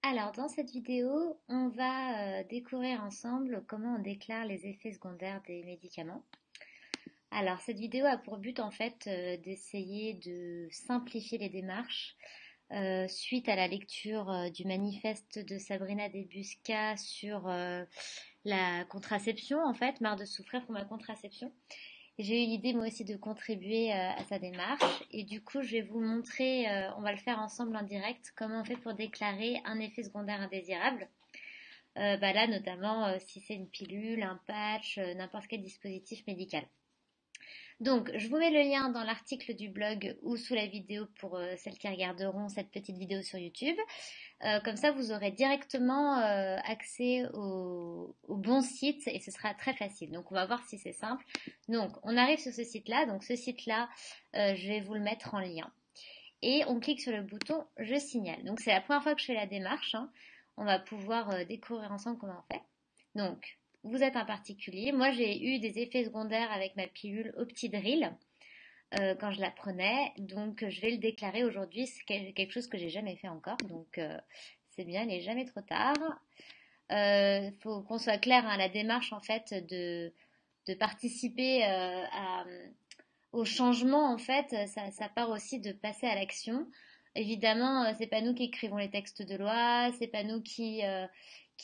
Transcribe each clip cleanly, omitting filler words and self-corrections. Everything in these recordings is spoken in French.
Alors, dans cette vidéo, on va découvrir ensemble comment on déclare les effets secondaires des médicaments. Alors, cette vidéo a pour but en fait d'essayer de simplifier les démarches suite à la lecture du manifeste de Sabrina Debusca sur la contraception, en fait, marre de souffrir pour ma contraception. J'ai eu l'idée moi aussi de contribuer à sa démarche et du coup je vais vous montrer, on va le faire ensemble en direct, comment on fait pour déclarer un effet secondaire indésirable. Là notamment si c'est une pilule, un patch, n'importe quel dispositif médical. Donc je vous mets le lien dans l'article du blog ou sous la vidéo pour celles qui regarderont cette petite vidéo sur YouTube. Comme ça, vous aurez directement accès au bon site et ce sera très facile. Donc, on va voir si c'est simple. Donc, on arrive sur ce site-là. Donc, ce site-là, je vais vous le mettre en lien. Et on clique sur le bouton « Je signale ». Donc, c'est la première fois que je fais la démarche, hein. On va pouvoir découvrir ensemble comment on fait. Donc, vous êtes un particulier. Moi, j'ai eu des effets secondaires avec ma pilule Optidril quand je la prenais. Donc, je vais le déclarer aujourd'hui. C'est quelque chose que j'ai jamais fait encore. Donc, c'est bien, il n'est jamais trop tard. Faut qu'on soit clair, hein, la démarche en fait de participer au changement en fait, ça part aussi de passer à l'action. Évidemment, c'est pas nous qui écrivons les textes de loi, c'est pas nous qui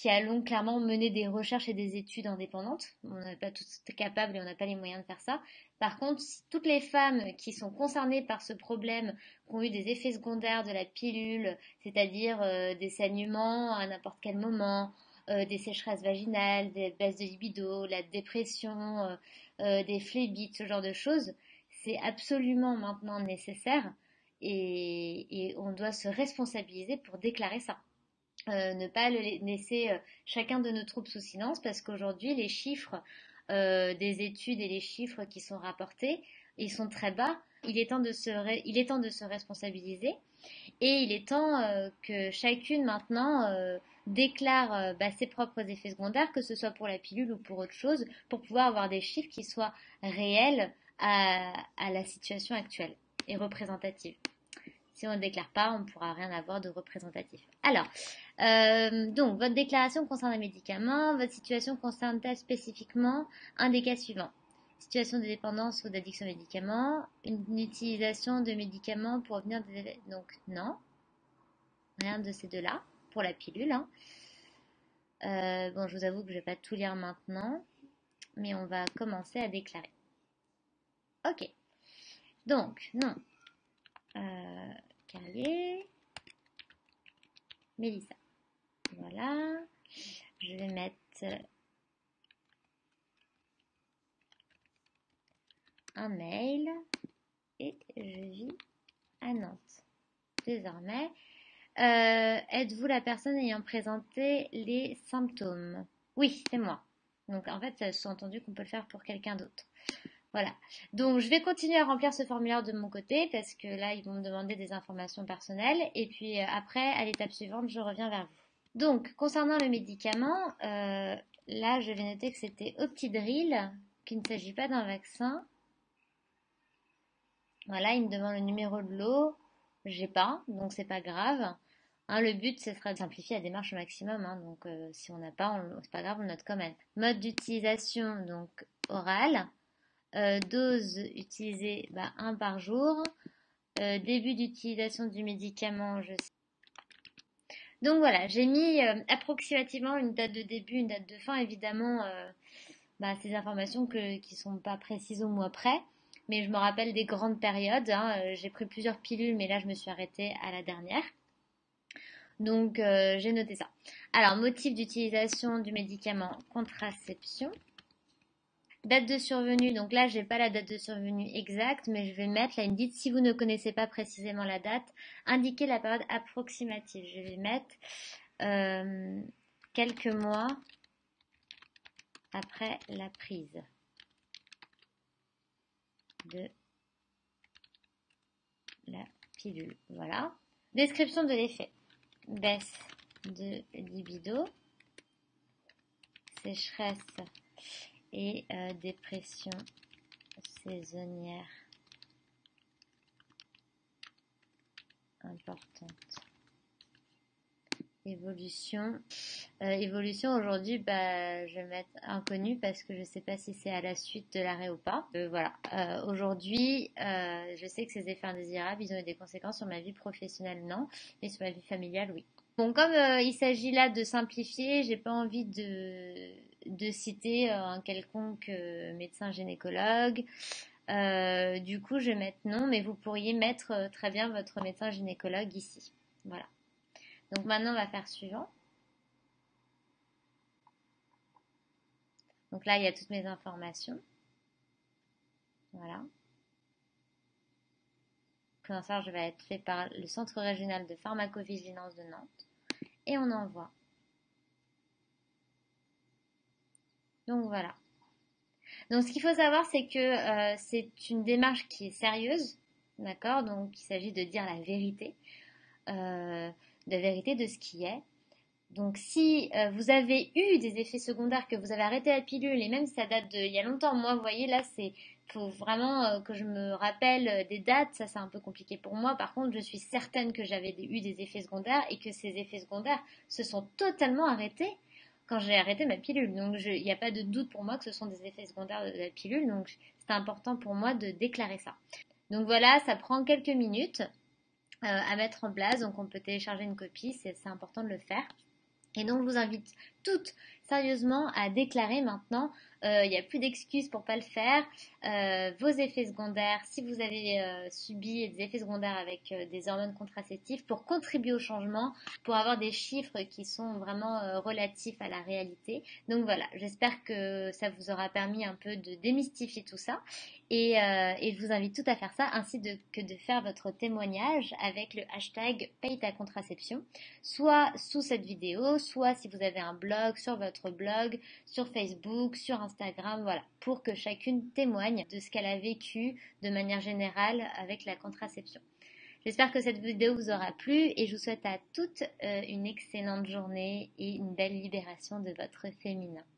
allons clairement mener des recherches et des études indépendantes. On n'est pas tous capables et on n'a pas les moyens de faire ça. Par contre, si toutes les femmes qui sont concernées par ce problème, qui ont eu des effets secondaires de la pilule, c'est-à-dire des saignements à n'importe quel moment, des sécheresses vaginales, des baisses de libido, la dépression, des phlébites, ce genre de choses, c'est absolument maintenant nécessaire et on doit se responsabiliser pour déclarer ça. Ne pas laisser chacun de nos troubles sous silence parce qu'aujourd'hui les chiffres des études et les chiffres qui sont rapportés, ils sont très bas. Il est temps de se responsabiliser et il est temps que chacune maintenant déclare ses propres effets secondaires, que ce soit pour la pilule ou pour autre chose, pour pouvoir avoir des chiffres qui soient réels à la situation actuelle et représentative. Si on ne déclare pas, on ne pourra rien avoir de représentatif. Alors, donc, votre déclaration concerne un médicament. Votre situation concerne-t-elle spécifiquement un des cas suivants? Situation de dépendance ou d'addiction aux médicaments, une utilisation de médicaments pour obtenir des effets. Donc, non, rien de ces deux-là, pour la pilule, hein. Bon, je vous avoue que je ne vais pas tout lire maintenant, mais on va commencer à déclarer. Ok, donc, non. Carrier. Mélissa. Voilà. Je vais mettre un mail et je vis à Nantes. Désormais, êtes-vous la personne ayant présenté les symptômes? Oui, c'est moi. Donc en fait, sous-entendu qu'on peut le faire pour quelqu'un d'autre. Voilà. Donc je vais continuer à remplir ce formulaire de mon côté parce que là, ils vont me demander des informations personnelles. Et puis après, à l'étape suivante, je reviens vers vous. Donc, concernant le médicament, là, je vais noter que c'était Optidril, qu'il ne s'agit pas d'un vaccin. Voilà, il me demande le numéro de lot. J'ai pas, donc c'est pas grave. Hein, le but, ce sera de simplifier la démarche au maximum. Hein, donc, si on n'a pas, c'est pas grave, on note quand même. Mode d'utilisation, donc oral. Dose utilisée, 1 par jour. Début d'utilisation du médicament, je sais. Donc voilà, j'ai mis approximativement une date de début, une date de fin. Évidemment, ces informations qui sont pas précises au mois près, mais je me rappelle des grandes périodes. Hein. J'ai pris plusieurs pilules, mais là je me suis arrêtée à la dernière. Donc j'ai noté ça. Alors, motif d'utilisation du médicament contraception. Date de survenue, donc là j'ai pas la date de survenue exacte, mais je vais mettre, là il me dit si vous ne connaissez pas précisément la date, indiquez la période approximative. Je vais mettre quelques mois après la prise de la pilule. Voilà. Description de l'effet. Baisse de libido, sécheresse et dépression saisonnière importante Évolution. Évolution aujourd'hui, bah, je vais mettre inconnu parce que je sais pas si c'est à la suite de l'arrêt ou pas. Voilà. Aujourd'hui, je sais que ces effets indésirables, ils ont eu des conséquences sur ma vie professionnelle, non, mais sur ma vie familiale, oui. Bon, comme il s'agit là de simplifier, j'ai pas envie de citer un quelconque médecin gynécologue. Du coup, je vais mettre non, mais vous pourriez mettre très bien votre médecin gynécologue ici. Voilà. Donc maintenant, on va faire suivant. Donc là, il y a toutes mes informations. Voilà. Le je va être fait par le Centre régional de pharmacovigilance de Nantes. Et on envoie. Donc voilà. Donc ce qu'il faut savoir, c'est que c'est une démarche qui est sérieuse. D'accord. Donc il s'agit de dire la vérité. De vérité de ce qui est. Donc si vous avez eu des effets secondaires, que vous avez arrêté la pilule, et même si ça date d'il y a longtemps, moi vous voyez là c'est faut vraiment que je me rappelle des dates, ça c'est un peu compliqué pour moi. Par contre je suis certaine que j'avais eu des effets secondaires et que ces effets secondaires se sont totalement arrêtés quand j'ai arrêté ma pilule. Donc il n'y a pas de doute pour moi que ce sont des effets secondaires de la pilule, donc c'est important pour moi de déclarer ça. Donc voilà, ça prend quelques minutes à mettre en place, donc on peut télécharger une copie, c'est important de le faire. Et donc, je vous invite toutes sérieusement à déclarer maintenant. Il n'y a plus d'excuses pour ne pas le faire. Vos effets secondaires, si vous avez subi des effets secondaires avec des hormones contraceptives, pour contribuer au changement, pour avoir des chiffres qui sont vraiment relatifs à la réalité. Donc voilà, j'espère que ça vous aura permis un peu de démystifier tout ça. Et je vous invite tout à faire ça, ainsi que de faire votre témoignage avec le hashtag paye ta contraception, soit sous cette vidéo, soit si vous avez un blog, sur votre blog, sur Facebook, sur Instagram, voilà, pour que chacune témoigne de ce qu'elle a vécu de manière générale avec la contraception. J'espère que cette vidéo vous aura plu et je vous souhaite à toutes une excellente journée et une belle libération de votre féminin.